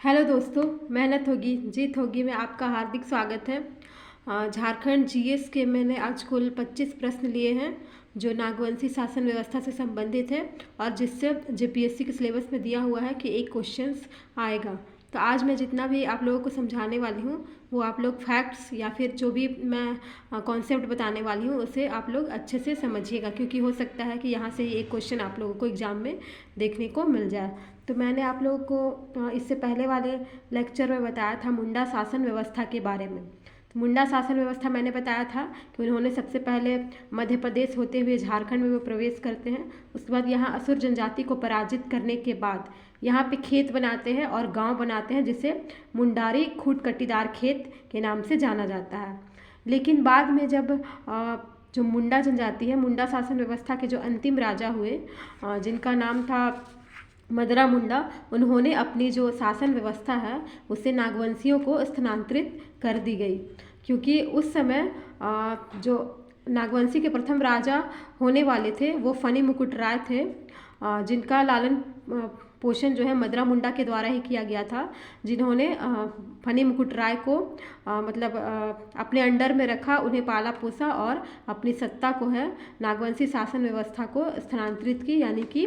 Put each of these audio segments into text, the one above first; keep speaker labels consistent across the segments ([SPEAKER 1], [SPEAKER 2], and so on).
[SPEAKER 1] Hello दोस्तों, मेहनत होगी जीत होगी में आपका हार्दिक स्वागत है। झारखंड जीएस के मैंने आज कुल 25 प्रश्न लिए हैं जो नागवंशी शासन व्यवस्था से संबंधित है और जिससे जेपीएससी के सिलेबस में दिया हुआ है कि एक क्वेश्चंस आएगा। तो आज मैं जितना भी आप लोगों को समझाने वाली हूँ वो आप लोग फैक्ट्स या फिर जो भी मैं कॉन्सेप्ट बताने वाली हूँ उसे आप लोग अच्छे से समझिएगा, क्योंकि हो सकता है कि यहाँ से एक क्वेश्चन आप लोगों को एग्ज़ाम में देखने को मिल जाए। तो मैंने आप लोगों को इससे पहले वाले लेक्चर में बताया था मुंडा शासन व्यवस्था के बारे में। तो मुंडा शासन व्यवस्था मैंने बताया था कि उन्होंने सबसे पहले मध्य प्रदेश होते हुए झारखंड में वो प्रवेश करते हैं। उसके बाद यहाँ असुर जनजाति को पराजित करने के बाद यहाँ पे खेत बनाते हैं और गांव बनाते हैं, जिसे मुंडारी खूट कट्टीदार खेत के नाम से जाना जाता है। लेकिन बाद में जब जो मुंडा जनजाति है, मुंडा शासन व्यवस्था के जो अंतिम राजा हुए जिनका नाम था मदरा मुंडा, उन्होंने अपनी जो शासन व्यवस्था है उससे नागवंशियों को स्थानांतरित कर दी गई, क्योंकि उस समय जो नागवंशी के प्रथम राजा होने वाले थे वो फनी मुकुट राय थे, जिनका लालन पोषण जो है मदरा मुंडा के द्वारा ही किया गया था, जिन्होंने फनी मुकुट राय को अपने अंडर में रखा, उन्हें पाला पोसा और अपनी सत्ता को है नागवंशी शासन व्यवस्था को स्थानांतरित की। यानी कि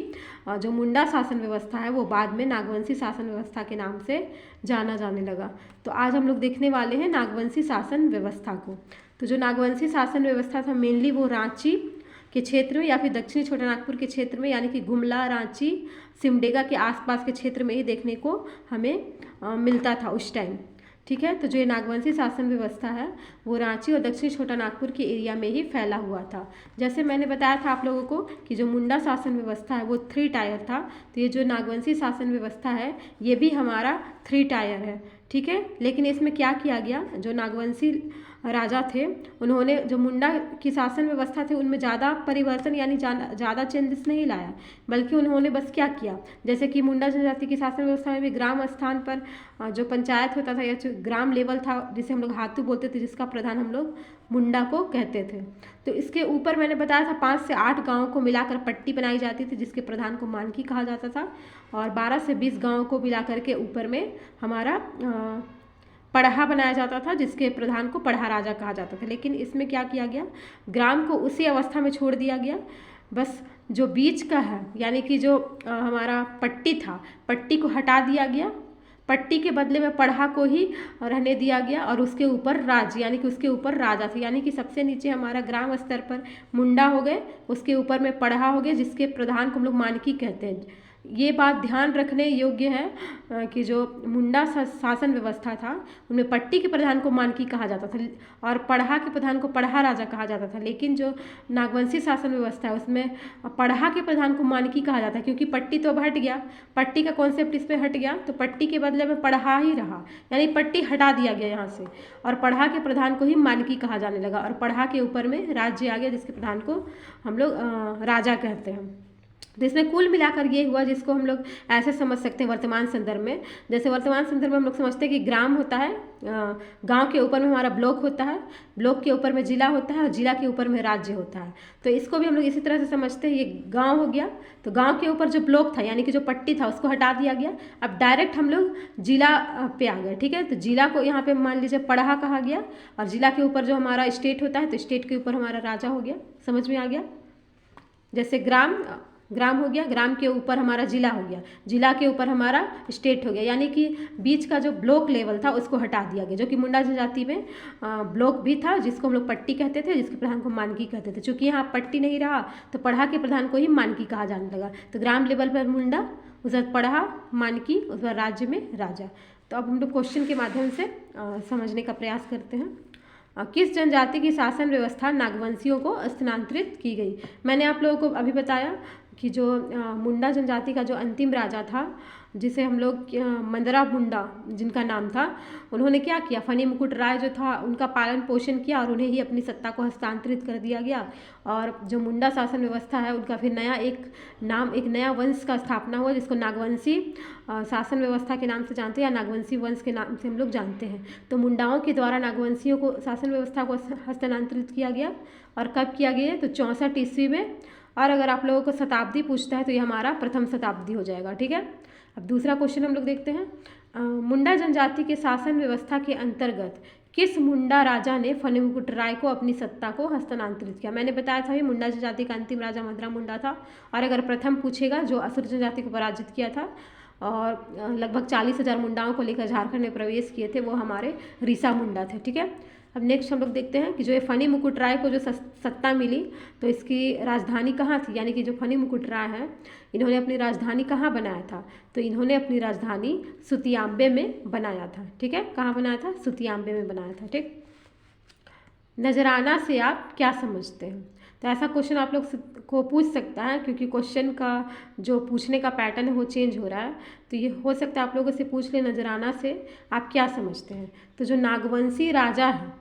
[SPEAKER 1] जो मुंडा शासन व्यवस्था है वो बाद में नागवंशी शासन व्यवस्था के नाम से जाना जाने लगा। तो आज हम लोग देखने वाले हैं नागवंशी शासन व्यवस्था को। तो जो नागवंशी शासन व्यवस्था था मेनली वो रांची के क्षेत्र में या फिर दक्षिणी छोटानागपुर के क्षेत्र में, यानी कि गुमला, रांची, सिमडेगा के आसपास के क्षेत्र में ही देखने को हमें मिलता था उस टाइम। ठीक है, तो जो ये नागवंशी शासन व्यवस्था है वो रांची और दक्षिणी छोटानागपुर के एरिया में ही फैला हुआ था। जैसे मैंने बताया था आप लोगों को कि जो मुंडा शासन व्यवस्था है वो 3 टायर था, तो ये जो नागवंशी शासन व्यवस्था है ये भी हमारा 3 टायर है। ठीक है, लेकिन इसमें क्या किया गया, जो नागवंशी राजा थे उन्होंने जो मुंडा की शासन व्यवस्था थे उनमें ज़्यादा परिवर्तन यानी ज़्यादा चेंजेस नहीं लाया, बल्कि उन्होंने बस क्या किया, जैसे कि मुंडा जनजाति की शासन व्यवस्था में भी ग्राम स्थान पर जो पंचायत होता था या जो ग्राम लेवल था जिसे हम लोग हातू बोलते थे, जिसका प्रधान हम लोग मुंडा को कहते थे, तो इसके ऊपर मैंने बताया था 5 से 8 गाँव को मिलाकर पट्टी बनाई जाती थी जिसके प्रधान को मानकी कहा जाता था, और 12 से 20 गाँव को मिलाकर के ऊपर में हमारा पढ़ा बनाया जाता था जिसके प्रधान को पढ़ा राजा कहा जाता था। लेकिन इसमें क्या किया गया, ग्राम को उसी अवस्था में छोड़ दिया गया, बस जो बीच का है यानी कि जो हमारा पट्टी था, पट्टी को हटा दिया गया, पट्टी के बदले में पढ़ा को ही रहने दिया गया और उसके ऊपर राज यानी कि उसके ऊपर राजा थे, यानी कि सबसे नीचे हमारा ग्राम स्तर पर मुंडा हो गए, उसके ऊपर में पढ़ा हो गए जिसके प्रधान को हम लोग मानकी कहते हैं। ये बात ध्यान रखने योग्य है कि जो मुंडा शासन व्यवस्था था उनमें पट्टी के प्रधान को मानकी कहा जाता था और पढ़ा के प्रधान को पढ़ा राजा कहा जाता था, लेकिन जो नागवंशी शासन व्यवस्था है उसमें पढ़ा के प्रधान को मानकी कहा जाता है, क्योंकि पट्टी तो अब हट गया, पट्टी का कॉन्सेप्ट इस पर हट गया, तो पट्टी के बदले में पढ़ा ही रहा, यानी पट्टी हटा दिया गया यहाँ से और पढ़ा के प्रधान को ही मानकी कहा जाने लगा और पढ़ा के ऊपर में राज्य आ गया जिसके प्रधान को हम लोग राजा कहते हैं। तो इसमें कुल मिलाकर ये हुआ, जिसको हम लोग ऐसे समझ सकते हैं वर्तमान संदर्भ में, जैसे वर्तमान संदर्भ में हम लोग समझते हैं कि ग्राम होता है, गांव के ऊपर में हमारा ब्लॉक होता है, ब्लॉक के ऊपर में जिला होता है और जिला के ऊपर में राज्य होता है। तो इसको भी हम लोग इसी तरह से समझते हैं, ये गांव हो गया, तो गांव के ऊपर जो ब्लॉक था यानी कि जो पट्टी था उसको हटा दिया गया, अब डायरेक्ट हम लोग जिला पे आ गए। ठीक है, तो जिला को यहाँ पे मान लीजिए पढ़ा कहा गया और जिला के ऊपर जो हमारा स्टेट होता है तो स्टेट के ऊपर हमारा राजा हो गया। समझ में आ गया, जैसे ग्राम हो गया, ग्राम के ऊपर हमारा जिला हो गया, जिला के ऊपर हमारा स्टेट हो गया, यानी कि बीच का जो ब्लॉक लेवल था उसको हटा दिया गया, जो कि मुंडा जनजाति में ब्लॉक भी था जिसको हम लोग पट्टी कहते थे, जिसके प्रधान को मानकी कहते थे। चूंकि यहाँ पट्टी नहीं रहा तो पढ़ा के प्रधान को ही मानकी कहा जाने लगा, तो ग्राम लेवल पर मुंडा, उस बाद पढ़ा, मानकी, उस बाद राज्य में राजा। तो अब हम लोग क्वेश्चन के माध्यम से समझने का प्रयास करते हैं। किस जनजाति की शासन व्यवस्था नागवंशियों को स्थानांतरित की गई। मैंने आप लोगों को अभी बताया कि जो मुंडा जनजाति का जो अंतिम राजा था जिसे हम लोग मंदरा मुंडा जिनका नाम था, उन्होंने क्या किया, फनी मुकुट राय जो था उनका पालन पोषण किया और उन्हें ही अपनी सत्ता को हस्तांतरित कर दिया गया। और जो मुंडा शासन व्यवस्था है उनका फिर नया एक नया वंश का स्थापना हुआ जिसको नागवंशी शासन व्यवस्था के नाम से जानते हैं या नागवंशी वंश के नाम से हम लोग जानते हैं। तो मुंडाओं के द्वारा नागवंशियों को शासन व्यवस्था को हस्तांतरित किया गया और कब किया गया, तो 64 ईस्वी में। और अगर आप लोगों को शताब्दी पूछता है तो ये हमारा प्रथम शताब्दी हो जाएगा। ठीक है, अब दूसरा क्वेश्चन हम लोग देखते हैं। मुंडा जनजाति के शासन व्यवस्था के अंतर्गत किस मुंडा राजा ने फनी मुकुट राय को अपनी सत्ता को हस्तांतरित किया? मैंने बताया था ये मुंडा जनजाति का अंतिम राजा मदरा मुंडा था। और अगर प्रथम पूछेगा जो असुर जनजाति को पराजित किया था और लगभग 40,000 मुंडाओं को लेकर झारखंड में प्रवेश किए थे, वो हमारे रीसा मुंडा थे। ठीक है, अब नेक्स्ट हम लोग देखते हैं कि जो ये फनी मुकुट राय को जो सत्ता मिली तो इसकी राजधानी कहाँ थी, यानी कि जो फनी मुकुट राय है इन्होंने अपनी राजधानी कहाँ बनाया था? तो इन्होंने अपनी राजधानी सुतियाम्बे में बनाया था। ठीक है, कहाँ बनाया था? सुतियाम्बे में बनाया था। ठीक, नजराना से आप क्या समझते हैं? तो ऐसा क्वेश्चन आप लोग को पूछ सकता है, क्योंकि क्वेश्चन का जो पूछने का पैटर्न है वो चेंज हो रहा है। तो ये हो सकता है आप लोगों से पूछ ले नजराना से आप क्या समझते हैं। तो जो नागवंशी राजा है,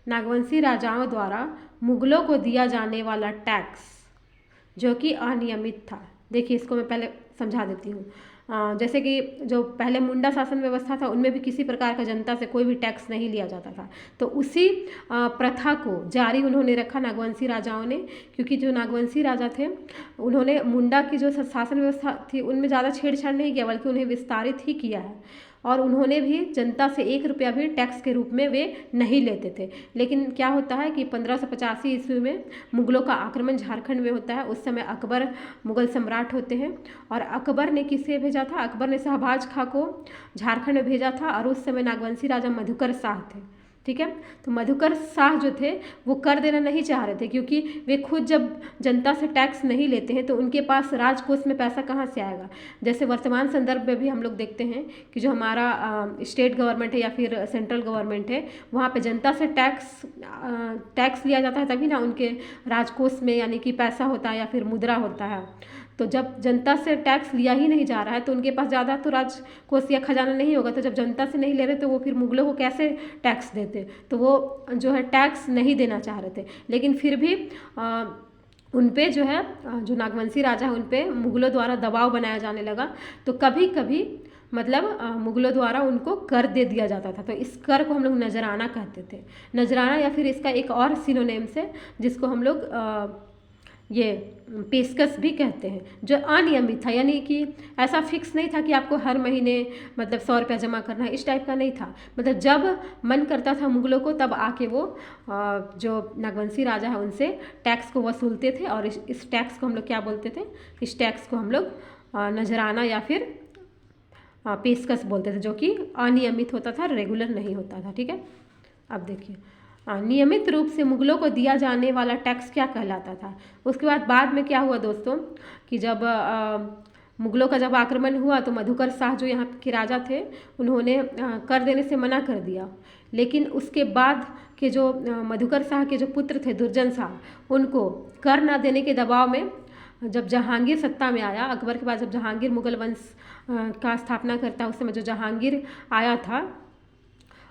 [SPEAKER 1] नागवंशी राजाओं द्वारा मुगलों को दिया जाने वाला टैक्स जो कि अनियमित था। देखिए इसको मैं पहले समझा देती हूँ। जैसे कि जो पहले मुंडा शासन व्यवस्था था उनमें भी किसी प्रकार का जनता से कोई भी टैक्स नहीं लिया जाता था। तो उसी प्रथा को जारी उन्होंने रखा नागवंशी राजाओं ने, क्योंकि जो नागवंशी राजा थे उन्होंने मुंडा की जो शासन व्यवस्था थी उनमें ज़्यादा छेड़छाड़ नहीं किया, बल्कि उन्हें विस्तारित ही किया है। और उन्होंने भी जनता से 1 रुपया भी टैक्स के रूप में वे नहीं लेते थे। लेकिन क्या होता है कि 1585 ईस्वी में मुगलों का आक्रमण झारखंड में होता है। उस समय अकबर मुगल सम्राट होते हैं और अकबर ने किसे भेजा था? अकबर ने शहबाज खां को झारखंड में भेजा था और उस समय नागवंशी राजा मधुकर शाह थे। ठीक है, तो मधुकर शाह जो थे वो कर देना नहीं चाह रहे थे, क्योंकि वे खुद जब जनता से टैक्स नहीं लेते हैं तो उनके पास राजकोष में पैसा कहाँ से आएगा। जैसे वर्तमान संदर्भ में भी हम लोग देखते हैं कि जो हमारा स्टेट गवर्नमेंट है या फिर सेंट्रल गवर्नमेंट है, वहाँ पे जनता से टैक्स लिया जाता है, तभी ना उनके राजकोष में यानी कि पैसा होता है या फिर मुद्रा होता है। तो जब जनता से टैक्स लिया ही नहीं जा रहा है तो उनके पास ज़्यादा तो राजकोष या खजाना नहीं होगा। तो जब जनता से नहीं ले रहे तो वो फिर मुगलों को कैसे टैक्स देते? तो वो जो है टैक्स नहीं देना चाह रहे थे। लेकिन फिर भी उन पे जो है जो नागवंशी राजा है उन पे मुगलों द्वारा दबाव बनाया जाने लगा। तो कभी कभी मतलब मुगलों द्वारा उनको कर दे दिया जाता था। तो इस कर को हम लोग नजराना कहते थे। नजराना या फिर इसका एक और सिनोनिम्स है जिसको हम लोग ये पेशकश भी कहते हैं, जो अनियमित था, यानी कि ऐसा फिक्स नहीं था कि आपको हर महीने मतलब 100 रुपया जमा करना है, इस टाइप का नहीं था। मतलब जब मन करता था मुगलों को तब आके वो जो नागवंशी राजा है उनसे टैक्स को वसूलते थे। और इस टैक्स को हम लोग क्या बोलते थे? इस टैक्स को हम लोग नजराना या फिर पेशकश बोलते थे, जो कि अनियमित होता था, रेगुलर नहीं होता था। ठीक है, अब देखिए नियमित रूप से मुगलों को दिया जाने वाला टैक्स क्या कहलाता था? उसके बाद में क्या हुआ दोस्तों कि जब मुगलों का जब आक्रमण हुआ तो मधुकर शाह जो यहाँ के राजा थे उन्होंने कर देने से मना कर दिया। लेकिन उसके बाद के जो मधुकर शाह के जो पुत्र थे दुर्जन शाह, उनको कर न देने के दबाव में जब जहांगीर सत्ता में आया, अकबर के बाद जब जहांगीर मुगल वंश का स्थापना करता है, उस समय जो जहांगीर आया था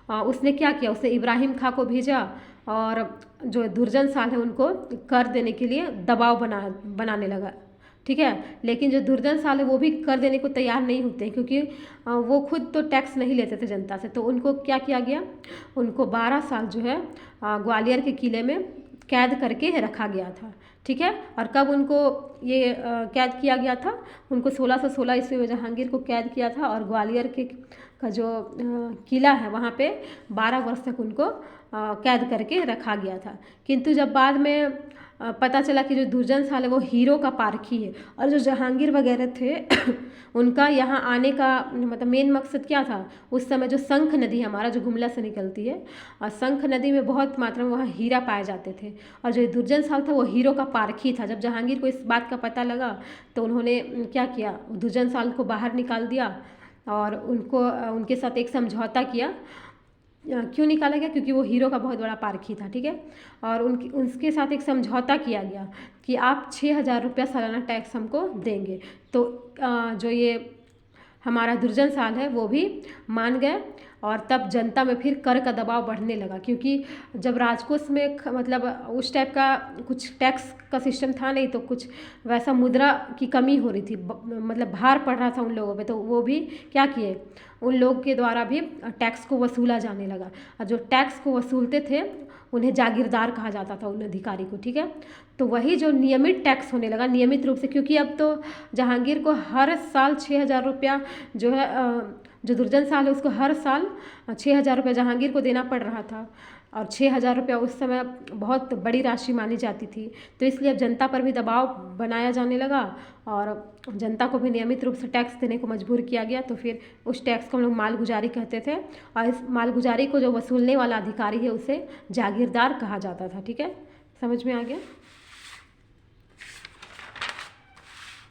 [SPEAKER 1] उसने क्या किया? उसने इब्राहिम खां को भेजा और जो दुर्जन शाह है उनको कर देने के लिए दबाव बनाने लगा। ठीक है, लेकिन जो दुर्जन शाह है वो भी कर देने को तैयार नहीं होते, क्योंकि वो खुद तो टैक्स नहीं लेते थे जनता से। तो उनको क्या किया गया? उनको 12 साल जो है ग्वालियर के किले में कैद करके रखा गया था। ठीक है, और कब उनको ये कैद किया गया था? उनको 1616 ईस्वी में जहांगीर को कैद किया था और ग्वालियर के का जो किला है वहाँ पे 12 वर्ष तक उनको कैद करके रखा गया था। किंतु जब बाद में पता चला कि जो दुर्जन शाह है वो हीरो का पारखी है और जो जहांगीर वगैरह थे उनका यहाँ आने का मतलब मेन मकसद क्या था? उस समय जो शंख नदी हमारा जो गुमला से निकलती है और शंख नदी में बहुत मात्रा में वहाँ हीरा पाए जाते थे और जो दुर्जन शाह था वो हीरो का पारखी था। जब जहांगीर को इस बात का पता लगा तो उन्होंने क्या किया? दुर्जन शाह को बाहर निकाल दिया और उनके साथ एक समझौता किया। क्यों निकाला गया? क्योंकि वो हीरो का बहुत बड़ा पारखी था। ठीक है, और उनके साथ एक समझौता किया गया कि आप 6,000 रुपया सालाना टैक्स हमको देंगे। तो जो ये हमारा दुर्जन शाह है वो भी मान गए और तब जनता में फिर कर का दबाव बढ़ने लगा, क्योंकि जब राजकोष में मतलब उस टाइप का कुछ टैक्स का सिस्टम था नहीं, तो कुछ वैसा मुद्रा की कमी हो रही थी, मतलब भार पड़ रहा था उन लोगों पे। तो वो भी क्या किए? उन लोग के द्वारा भी टैक्स को वसूला जाने लगा और जो टैक्स को वसूलते थे उन्हें जागीरदार कहा जाता था, उन अधिकारी को। ठीक है, तो वही जो नियमित टैक्स होने लगा नियमित रूप से, क्योंकि अब तो जहांगीर को हर साल 6,000 रुपया जो है जो दुर्जन साल है उसको हर साल 6,000 रुपये जहांगीर को देना पड़ रहा था, और 6,000 रुपया उस समय बहुत बड़ी राशि मानी जाती थी। तो इसलिए अब जनता पर भी दबाव बनाया जाने लगा और जनता को भी नियमित रूप से टैक्स देने को मजबूर किया गया। तो फिर उस टैक्स को हम लोग मालगुजारी कहते थे, और इस मालगुजारी को जो वसूलने वाला अधिकारी है उसे जागीरदार कहा जाता था। ठीक है, समझ में आ गया।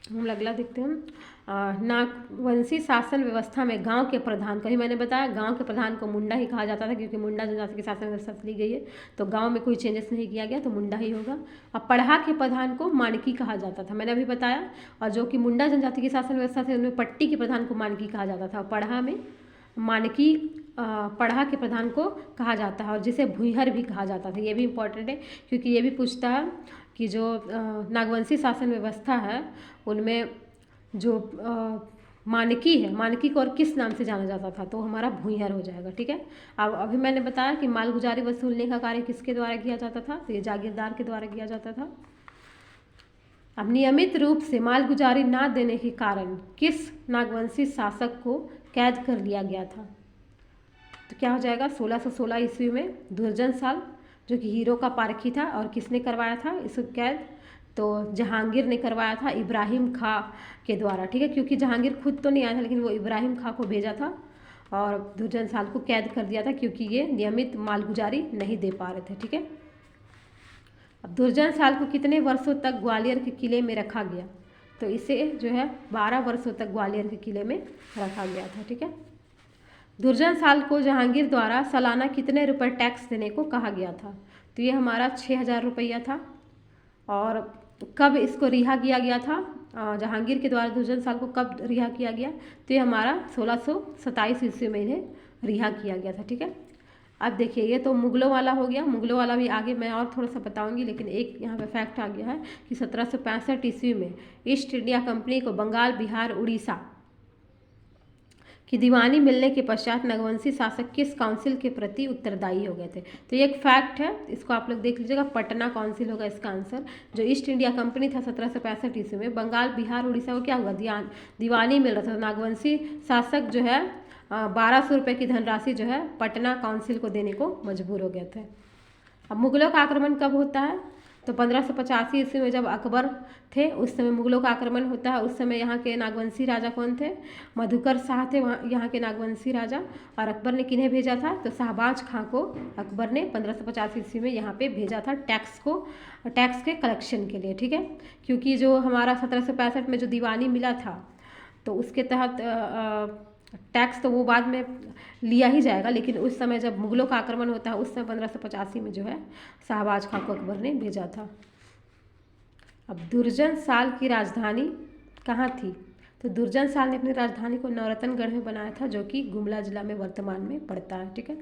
[SPEAKER 1] हम अगला देखते हैं। नागवंशी शासन व्यवस्था में गांव के प्रधान, कहीं मैंने बताया गांव के प्रधान को मुंडा ही कहा जाता था, क्योंकि मुंडा जनजाति की शासन व्यवस्था से ली गई है, तो गांव में कोई चेंजेस नहीं किया गया तो मुंडा ही होगा। अब पढ़ा के प्रधान को मानकी कहा जाता था, मैंने अभी बताया, और जो कि मुंडा जनजाति की शासन व्यवस्था से उनमें पट्टी के प्रधान को मानकी कहा जाता था। पढ़ा में मानकी पढ़ा के प्रधान को कहा जाता है, और जिसे भूइहर भी कहा जाता था। ये भी इम्पोर्टेंट है, क्योंकि ये भी पूछता है कि जो नागवंशी शासन व्यवस्था है उनमें जो मानकी है, मानकी को और किस नाम से जाना जाता था, तो हमारा भूइहर हो जाएगा। ठीक है, अब अभी मैंने बताया कि मालगुजारी वसूलने का कार्य किसके द्वारा किया जाता था, तो ये जागीरदार के द्वारा किया जाता था। अब नियमित रूप से मालगुजारी ना देने के कारण किस नागवंशी शासक को कैद कर लिया गया था, तो क्या हो जाएगा 1616 ईस्वी में दुर्जन साल, जो कि हीरो का पारखी था, और किसने करवाया था इसको कैद, तो जहांगीर ने करवाया था इब्राहिम खां के द्वारा। ठीक है, क्योंकि जहांगीर खुद तो नहीं आया था, लेकिन वो इब्राहिम खां को भेजा था और दुर्जन साल को कैद कर दिया था, क्योंकि ये नियमित मालगुजारी नहीं दे पा रहे थे। ठीक है, अब दुर्जन साल को कितने वर्षों तक ग्वालियर के किले में रखा गया, तो इसे जो है 12 वर्षों तक ग्वालियर के किले में रखा गया था। ठीक है, दुर्जन साल को जहांगीर द्वारा सालाना कितने रुपए टैक्स देने को कहा गया था, तो ये हमारा 6,000 रुपया था। और कब इसको रिहा किया गया था, जहांगीर के द्वारा दुर्जन साल को कब रिहा किया गया, तो ये हमारा 1627 ईस्वी में इन्हें रिहा किया गया था। ठीक है, अब देखिए ये तो मुगलों वाला हो गया, मुगलों वाला भी आगे मैं और थोड़ा सा बताऊंगी, लेकिन एक यहाँ पे फैक्ट आ गया है कि 1765 ईस्वी में ईस्ट इंडिया कंपनी को बंगाल, बिहार, उड़ीसा की दीवानी मिलने के पश्चात नागवंशी शासक किस काउंसिल के प्रति उत्तरदायी हो गए थे, तो ये एक फैक्ट है, इसको आप लोग देख लीजिएगा, पटना काउंसिल होगा इसका आंसर। जो ईस्ट इंडिया कंपनी था 1765 ईस्वी में, बंगाल, बिहार, उड़ीसा को क्या हुआ, दीवानी मिल रहा था, नागवंशी शासक जो है 1200 रुपये की धनराशि जो है पटना काउंसिल को देने को मजबूर हो गए थे। अब मुगलों का आक्रमण कब होता है, तो 1585 ईस्वी में जब अकबर थे उस समय मुगलों का आक्रमण होता है। उस समय यहाँ के नागवंशी राजा कौन थे, मधुकर शाह थे यहाँ के नागवंशी राजा, और अकबर ने किन्हें भेजा था, तो शाहबाज खां को अकबर ने 1585 ईस्वी में यहाँ पे भेजा था टैक्स के कलेक्शन के लिए। ठीक है, क्योंकि जो हमारा 1765 में जो दीवानी मिला था तो उसके तहत टैक्स तो वो बाद में लिया ही जाएगा, लेकिन उस समय जब मुगलों का आक्रमण होता है उस समय 1585 में जो है शाहबाज खां को अकबर ने भेजा था। अब दुर्जन साल की राजधानी कहाँ थी, तो दुर्जन साल ने अपनी राजधानी को नवरत्नगढ़ में बनाया था, जो कि गुमला जिला में वर्तमान में पड़ता है। ठीक है,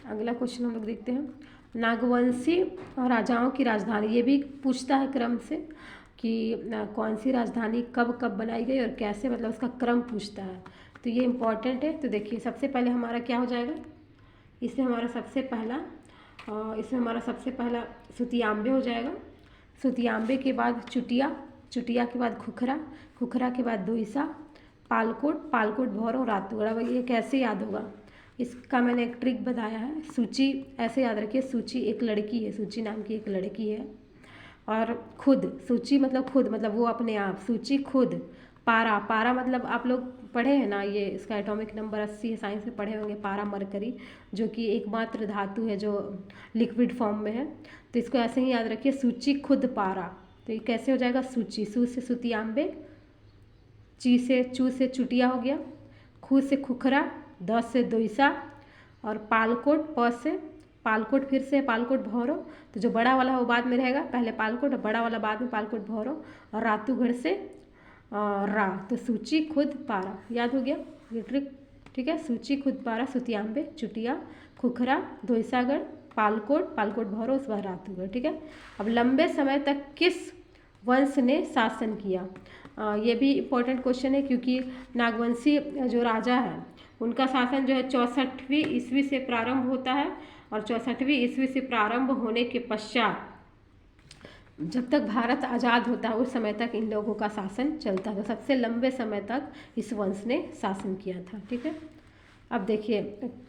[SPEAKER 1] अगला क्वेश्चन हम लोग देखते हैं, नागवंशी राजाओं की राजधानी, ये भी पूछता है क्रम से कि कौन सी राजधानी कब कब बनाई गई और कैसे, मतलब उसका क्रम पूछता है, तो ये इम्पॉर्टेंट है। तो देखिए सबसे पहले हमारा क्या हो जाएगा, इसमें हमारा सबसे पहला सुतियाम्बे हो जाएगा, सुतियाम्बे के बाद चुटिया, चुटिया के बाद खुखरा, खुखरा के बाद दोईसा, पालकोट, पालकोट भौरो, रातूगढ़। अब ये कैसे याद होगा, इसका मैंने एक ट्रिक बताया है। सूची ऐसे याद रखिए, सूची एक लड़की है, सूची नाम की एक लड़की है, और खुद, सूची मतलब खुद, मतलब वो अपने आप, सूची खुद, पारा, पारा मतलब आप लोग पढ़े हैं ना, ये इसका एटॉमिक नंबर 80 है, साइंस में पढ़े होंगे, पारा मरकरी, जो कि एकमात्र धातु है जो लिक्विड फॉर्म में है। तो इसको ऐसे ही याद रखिए, सूची खुद पारा, तो ये कैसे हो जाएगा, सूची, सू से सुतियाम्बे, चू से चुटिया हो गया, खू से खुखरा, द से दोईसा, और पालकोट, प से पालकोट, फिर से पालकोट भौरो, तो जो बड़ा वाला है वो बाद में रहेगा, पहले पालकोट और बड़ा वाला बाद में पालकोट भौरो, और रातूगढ़ से रा, तो सूची खुद पारा, याद हो गया ये ट्रिक। ठीक है, सूची खुद पारा, सुतियाम्बे, चुटिया, खुखरा, दोईसागढ़, पालकोट, पालकोट भौरो, उसके बाद रातूगढ़। ठीक है, अब लंबे समय तक किस वंश ने शासन किया, ये भी इम्पोर्टेंट क्वेश्चन है, क्योंकि नागवंशी जो राजा है उनका शासन जो है 64वीं ईस्वी से प्रारंभ होता है, और 64वीं ईस्वी से प्रारंभ होने के पश्चात जब तक भारत आज़ाद होता है उस समय तक इन लोगों का शासन चलता था। सबसे लंबे समय तक इस वंश ने शासन किया था। ठीक है, अब देखिए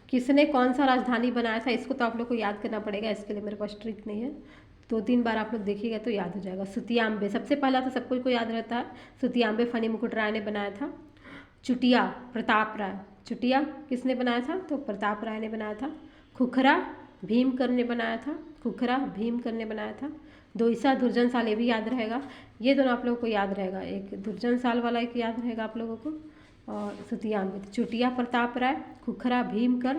[SPEAKER 1] किसने कौन सा राजधानी बनाया था, इसको तो आप लोग को याद करना पड़ेगा। इसके लिए मेरे पास ट्रिक नहीं है, 2-3 बार आप लोग देखिएगा तो याद हो जाएगा। सुतियांबे सबसे पहला तो सबको को याद रहता है, सुतियांबे फनी मुकुट राय ने बनाया था। चुटिया प्रताप राय, चुटिया किसने बनाया था, तो प्रताप राय ने बनाया था। खुखरा भीमकर ने बनाया था, खुखरा भीमकर ने बनाया था। दोईसा दुर्जनशाल, ये भी याद रहेगा, ये दोनों आप लोगों को याद रहेगा, एक दुर्जनशाल वाला एक याद रहेगा आप लोगों को। और सुतियांबे, चुटिया प्रताप राय, खुखरा भीमकर।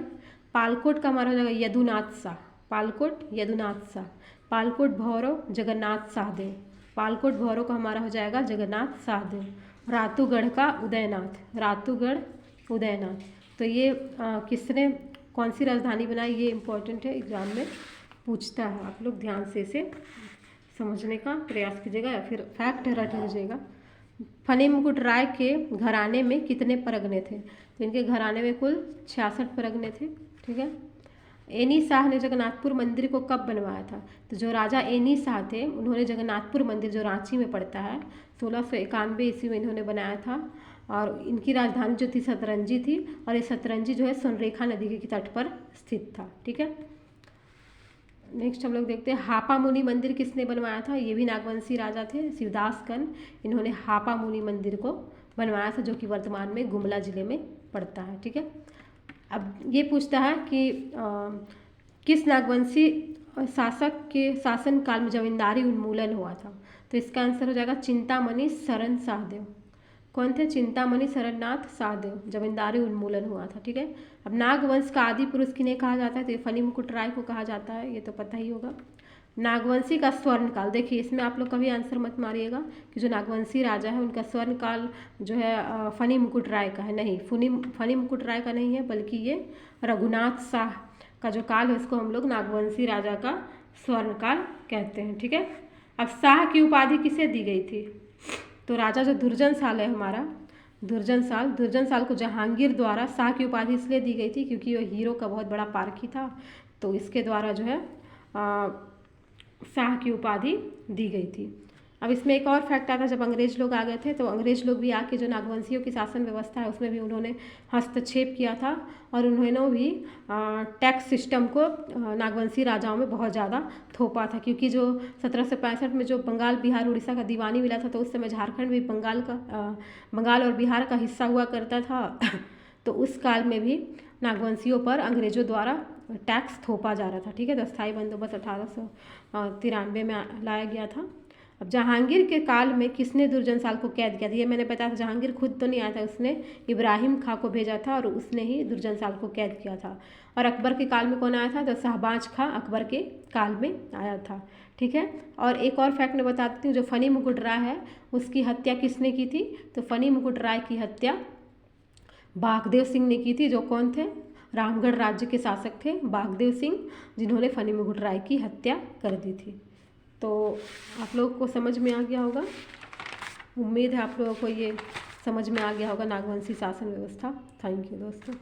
[SPEAKER 1] पालकोट का हमारा हो जाएगा यदुनाथ शाह, पालकोट यदुनाथ शाह। पालकोट भौरव जगन्नाथ शाहदेव, पालकोट भौरव का हमारा हो जाएगा जगन्नाथ शाहदेव। रातूगढ़ का उदयनाथ, रातूगढ़ उदयनाथ। तो ये किसने कौन सी राजधानी बनाई, ये इम्पोर्टेंट है, एग्जाम में पूछता है। आप लोग ध्यान से इसे समझने का प्रयास कीजिएगा या फिर फैक्ट रट लीजिएगा। फनी मुकुट राय के घराने में कितने परगने थे, तो इनके घराने में कुल 66 परगने थे। ठीक है, एनी शाह ने जगन्नाथपुर मंदिर को कब बनवाया था, तो जो राजा एनी शाह थे उन्होंने जगन्नाथपुर मंदिर जो रांची में पड़ता है 1691 ईस्वी में इन्होंने बनाया था। और इनकी राजधानी जो थी सतरंजी थी, और ये सतरंजी जो है सोनरेखा नदी के तट पर स्थित था। ठीक है, नेक्स्ट हम लोग देखते हैं हापा मुनि मंदिर किसने बनवाया था, ये भी नागवंशी राजा थे, शिवदास कन। इन्होंने हापा मुनि मंदिर को बनवाया था, जो कि वर्तमान में गुमला जिले में पड़ता है। ठीक है, अब ये पूछता है कि किस नागवंशी शासक के शासन काल में जमींदारी उन्मूलन हुआ था, तो इसका आंसर हो जाएगा चिंतामणि शरण शाहदेव। कौन थे, चिंतामणि शरणनाथ शाहदेव, जमींदारी उन्मूलन हुआ था। ठीक है, अब नागवंश का आदि पुरुष किन्हें कहा जाता है, तो ये फनी मुकुट राय को कहा जाता है, ये तो पता ही होगा। नागवंशी का स्वर्ण काल, देखिए इसमें आप लोग कभी आंसर मत मारिएगा कि जो नागवंशी राजा है उनका स्वर्ण काल जो है फनी मुकुट राय का है, नहीं, फनी मुकुट राय का नहीं है, बल्कि ये रघुनाथ शाह का जो काल है उसको हम लोग नागवंशी राजा का स्वर्ण काल कहते हैं। ठीक है, अब शाह की उपाधि किसे दी गई थी, तो राजा जो दुर्जनशाल है हमारा, दुर्जनशाल को जहांगीर द्वारा शाह की उपाधि इसलिए दी गई थी क्योंकि वो हीरो का बहुत बड़ा पारखी था, तो इसके द्वारा जो है शाह की उपाधि दी गई थी। अब इसमें एक और फैक्ट आता है, जब अंग्रेज लोग आ गए थे तो अंग्रेज लोग भी आके जो नागवंशियों की शासन व्यवस्था है उसमें भी उन्होंने हस्तक्षेप किया था, और उन्होंने भी टैक्स सिस्टम को नागवंशी राजाओं में बहुत ज़्यादा थोपा था, क्योंकि जो 1765 में जो बंगाल बिहार उड़ीसा का दीवानी मिला था, तो उस समय झारखंड भी बंगाल और बिहार का हिस्सा हुआ करता था तो उस काल में भी नागवंशियों पर अंग्रेजों द्वारा टैक्स थोपा जा रहा था। ठीक है, तो स्थायी बंदोबस्त 1893 में लाया गया था। अब जहांगीर के काल में किसने दुर्जनशाल को कैद किया था, ये मैंने बताया था, जहांगीर खुद तो नहीं आया था, उसने इब्राहिम खां को भेजा था और उसने ही दुर्जनशाल को कैद किया था। और अकबर के काल में कौन आया था, तो शाहबाज खां अकबर के काल में आया था। ठीक है, और एक और फैक्ट मैं बताती हूँ, जो फनी मुकुट राय है उसकी हत्या किसने की थी, तो फनी मुकुट राय की हत्या बागदेव सिंह ने की थी, जो कौन थे, रामगढ़ राज्य के शासक थे बागदेव सिंह, जिन्होंने फनी मुकुट राय की हत्या कर दी थी। तो आप लोगों को समझ में आ गया होगा, उम्मीद है आप लोगों को ये समझ में आ गया होगा नागवंशी शासन व्यवस्था। थैंक यू दोस्तों।